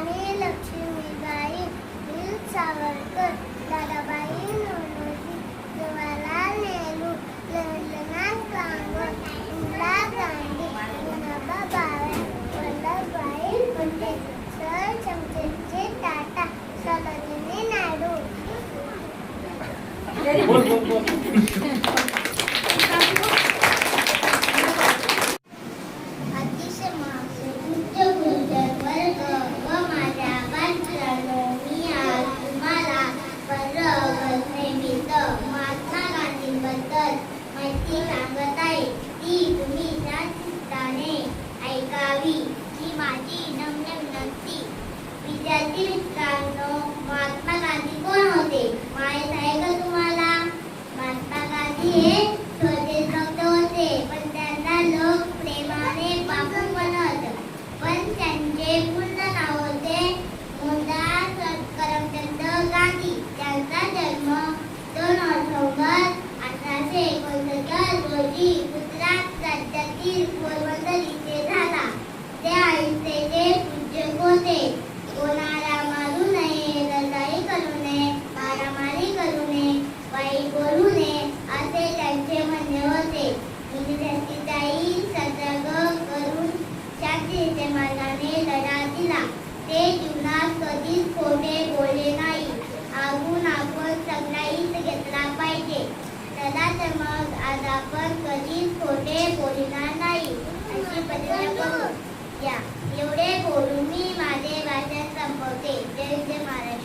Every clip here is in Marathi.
राणी लक्ष्मीबाई, वीर सावरकर, दादाबाई नौरोजी, जवाहरलाल नेहरू, लहरनाथ कांगोर, इंदिरा गांधी, विनोबा भावे, वल्लभभाई पटेल, सर शमशेरजी टाटा, सरोजिनी नायडू. अतिशय उच्च गुंजन वर्ग व माझ्या बालमित्रांनो, मी आज तुम्हाला 15 ऑगस्ट निमित्त महात्मा गांधींबद्दल माहिती सांगत आहे. ती तुम्ही शांतपणे ऐकावी ही माझी नम्र विनंती. विद्यार्थी मित्रांनो, महात्मा गांधी कोण होते माहीत आहे का तुम्हाला? महात्मा गांधी हे स्वदेशभक्त होते, पण त्यांना लोक प्रेमाने बापू म्हणत. पण त्यांचे पूर्ण नाव होते मोहनदास करमचंद गांधी. त्यांचा जन्म 2 ऑक्टोबर 1869 रोजी गुजरात राज्यातील पोरबंदर इथे झाला. ते अहिंसेचे पूजक होते. कोणाला मारू नये, रजाई करू नये, मारामारी करू नये, वाईट बोलू नये असे त्यांचे म्हणणे होते. विद्यार्थ्यांचाही सतर्क करून शांततेच्या मार्गाने लढा दिला. ते जीवनात कधीच खोटे बोलले नाही. आगून आपण सगळा हित घेतला पाहिजे. चला तर मग आज आपण कधीच खोटे बोलणार नाही अशी प्रतिज्ञा करू या. एवढे बोलून मी माझे भाषण संपवते. जय जय महाराष्ट्र.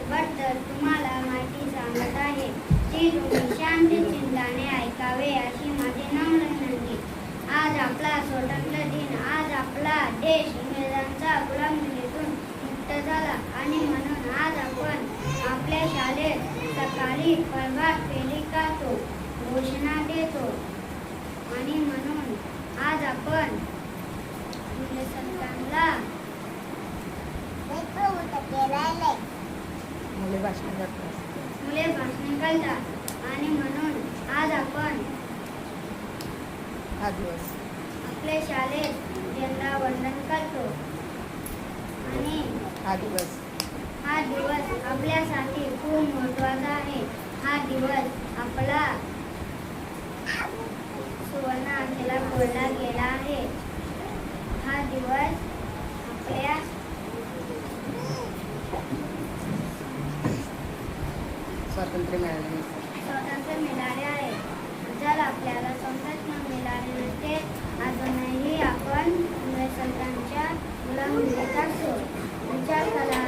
बद्दल तुम्हाला माहिती सांगत आहे. ती तुम्ही शांत चिंताने ऐकावे अशी माझी नम्र विनंती. आज आपला स्वातंत्र्य दिन. आज आपला देश इंग्रजांच्या गुलामगिरीतून मुक्त झाला आणि म्हणून आज आपण आपल्या शाळेत सकाळी प्रभात फेरी काढतो, घोषणा देतो आणि म्हणून आज आपण संतांना मुले भाषण करतात आणि म्हणून आज आपण आपल्या शाळेत झेंडा वंदन करतो आणि हा दिवस आपल्यासाठी खूप महत्त्वाचा आहे. हा दिवस आपला सुवर्ण अक्षरात बोलला गेला आहे. हा दिवस आपल्या स्वातंत्र्य मिळाले आहे. जर आपल्याला स्वातंत्र्य मिळाले नसते अजूनही आपण संतांच्या गुलामगिरीत असतो. विचार करा,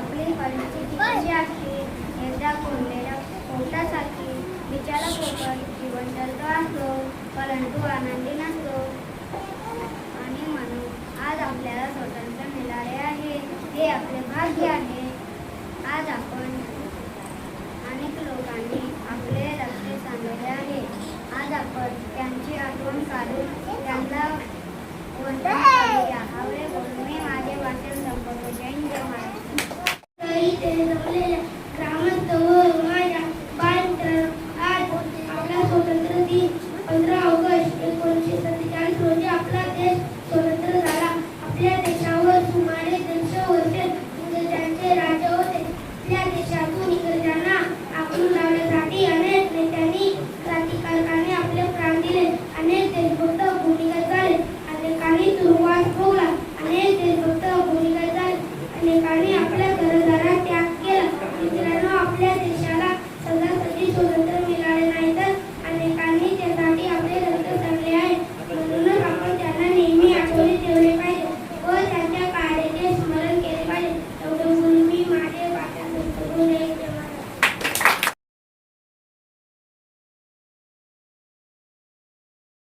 आपली परिस्थिती कशी असते. एकदा कोंडलेल्या पोटासारखी बिचारा पोपट जीवन जगत असतो, परंतु आनंदी नसतो. आणि म्हणून आज आपल्याला स्वातंत्र्य मिळाले आहे. हे आपले भाग्य आहे. आज आपण अनेक लोकांनी आपले रस्ते सांगितले आहे. आज आपण त्यांची आठवण काढून त्यांना वंदन करूया. हवे बोलून मी माझे भाषण संपवतो. जय जय महाराष्ट्र. आज आपला स्वातंत्र्य दिन 15 ऑगस्ट 1947 रोजी आपला देश स्वतंत्र झाला. आपल्या देशावर सुमारे 150 वर्षे इंग्रजांचे राज्य होते. आपल्या देशातून इंग्रजांना आखून लावण्यासाठी अनेक नेत्यांनी क्रांतिकारकांनी आपले प्राण दिले. अनेक देशभक्त भूमिगत झाले. अनेकांनी तुरुंगवास